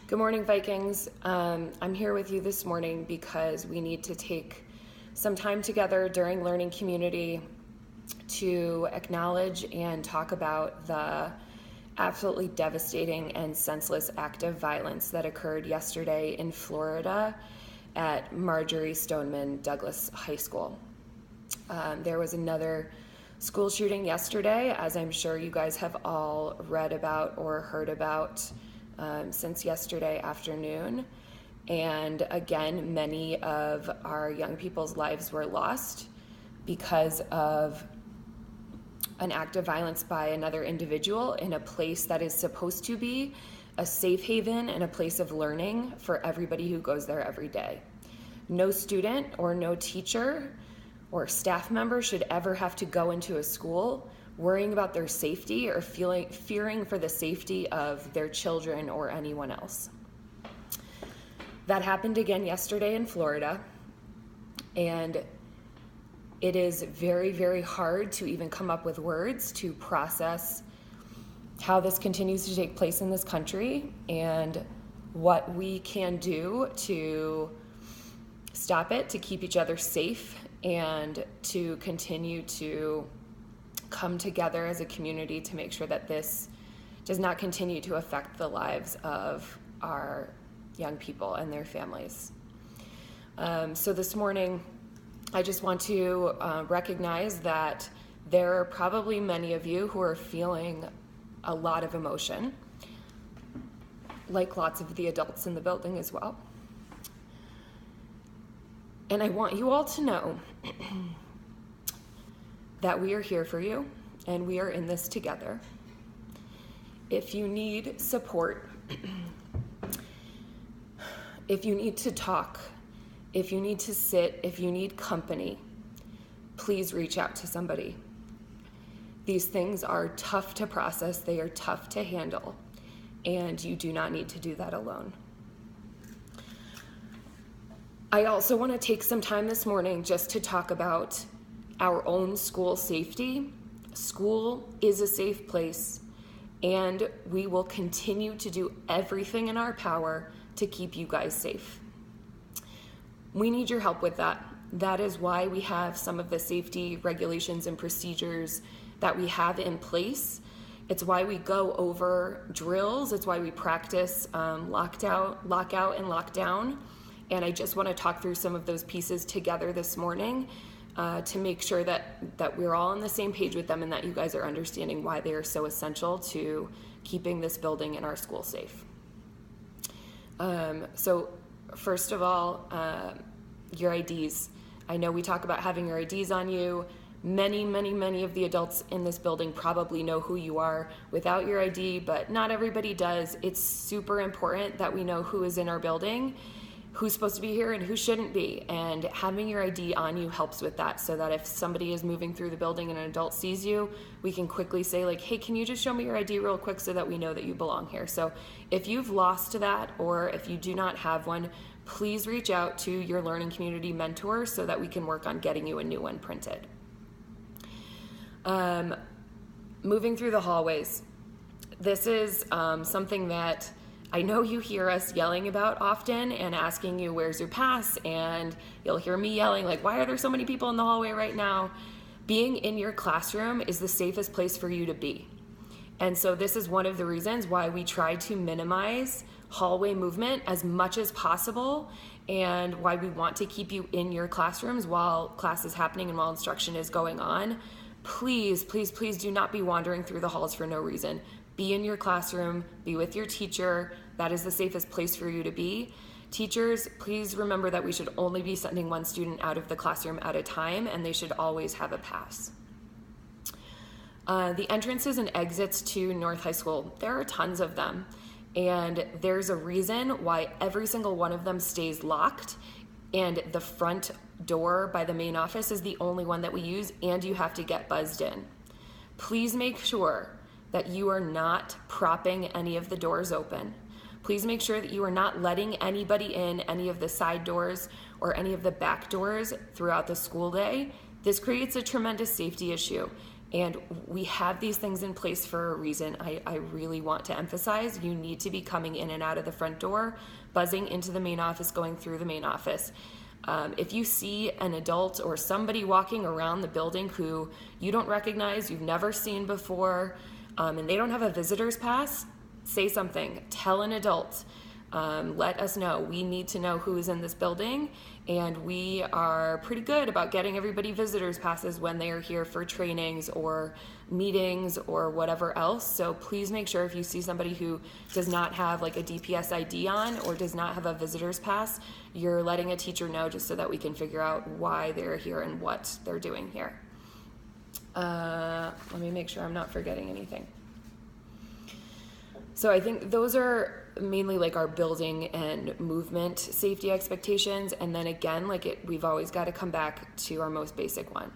Good morning, Vikings. I'm here with you this morning because we need to take some time together during Learning Community to acknowledge and talk about the absolutely devastating and senseless act of violence that occurred yesterday in Florida at Marjorie Stoneman Douglas High School. There was another school shooting yesterday, as I'm sure you guys have all read about or heard about since yesterday afternoon. And again, many of our young people's lives were lost because of an act of violence by another individual in a place that is supposed to be a safe haven and a place of learning for everybody who goes there every day. No student or no teacher or staff member should ever have to go into a school worrying about their safety or fearing for the safety of their children or anyone else. That happened again yesterday in Florida, and it is very, very hard to even come up with words to process how this continues to take place in this country and what we can do to stop it, to keep each other safe, and to continue to come together as a community to make sure that this does not continue to affect the lives of our young people and their families. So this morning, I just want to recognize that there are probably many of you who are feeling a lot of emotion, like lots of the adults in the building as well. And I want you all to know that we are here for you and we are in this together. If you need support, if you need to talk, if you need to sit, if you need company, please reach out to somebody. These things are tough to process, they are tough to handle, and you do not need to do that alone. I also want to take some time this morning just to talk about our own school safety. School is a safe place, and we will continue to do everything in our power to keep you guys safe. We need your help with that. That is why we have some of the safety regulations and procedures that we have in place. It's why we go over drills. It's why we practice lockout and lockdown. And I just want to talk through some of those pieces together this morning to make sure that we're all on the same page with them and that you guys are understanding why they are so essential to keeping this building and our school safe. So first of all, your IDs. I know we talk about having your IDs on you. Many of the adults in this building probably know who you are without your ID, but not everybody does. It's super important that we know who is in our building, who's supposed to be here and who shouldn't be. And having your ID on you helps with that, so that if somebody is moving through the building and an adult sees you, we can quickly say like, hey, can you just show me your ID real quick so that we know that you belong here? So if you've lost that, or if you do not have one, please reach out to your Learning Community mentor so that we can work on getting you a new one printed. Moving through the hallways. This is something that I know you hear us yelling about often and asking you, where's your pass? And you'll hear me yelling like, why are there so many people in the hallway right now? Being in your classroom is the safest place for you to be. And so this is one of the reasons why we try to minimize hallway movement as much as possible, and why we want to keep you in your classrooms while class is happening and while instruction is going on. Please do not be wandering through the halls for no reason. Be in your classroom, be with your teacher. That is the safest place for you to be. Teachers, please remember that we should only be sending one student out of the classroom at a time, and they should always have a pass. The entrances and exits to North High School, there are tons of them. And there's a reason why every single one of them stays locked, and the front door by the main office is the only one that we use, and you have to get buzzed in. Please make sure that you are not propping any of the doors open. Please make sure that you are not letting anybody in any of the side doors or any of the back doors throughout the school day. This creates a tremendous safety issue, And we have these things in place for a reason. I really want to emphasize, you need to be coming in and out of the front door, buzzing into the main office, going through the main office. If you see an adult or somebody walking around the building who you don't recognize, you've never seen before, and they don't have a visitor's pass, say something. Tell an adult. Let us know. We need to know who is in this building, and we are pretty good about getting everybody visitors passes when they are here for trainings or meetings or whatever else. So please make sure if you see somebody who does not have like a DPS ID on or does not have a visitor's pass, you're letting a teacher know just so that we can figure out why they're here and what they're doing here. Let me make sure I'm not forgetting anything. So I think those are mainly like our building and movement safety expectations. And then again, we've always got to come back to our most basic one.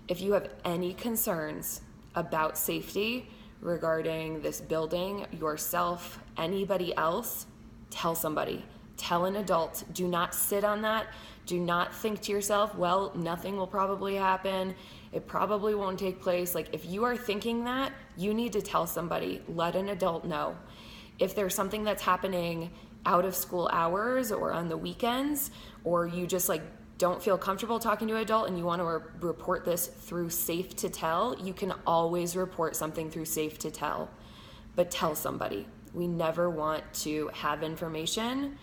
If you have any concerns about safety regarding this building, yourself, anybody else, tell somebody. Tell an adult. Do not sit on that. Do not think to yourself, well, nothing will probably happen. It probably won't take place. If you are thinking that, you need to tell somebody. Let an adult know. If there's something that's happening out of school hours or on the weekends, or you just don't feel comfortable talking to an adult and you want to report this through Safe to Tell, you can always report something through Safe to Tell, but tell somebody. We never want to have information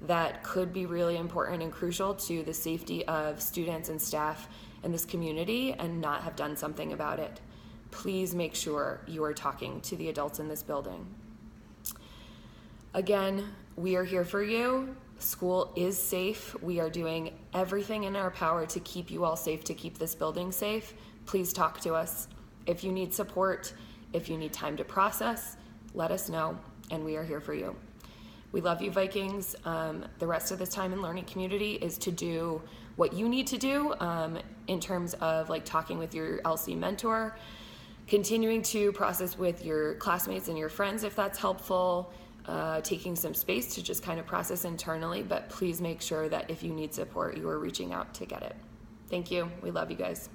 that could be really important and crucial to the safety of students and staff in this community and not have done something about it. Please make sure you are talking to the adults in this building. Again, we are here for you. School is safe. We are doing everything in our power to keep you all safe, to keep this building safe. Please talk to us. If you need support, if you need time to process, let us know, and we are here for you. We love you, Vikings. The rest of this time in learning community is to do what you need to do in terms of talking with your LC mentor, continuing to process with your classmates and your friends if that's helpful, taking some space to just kind of process internally, but please make sure that if you need support, you are reaching out to get it. Thank you. We love you guys.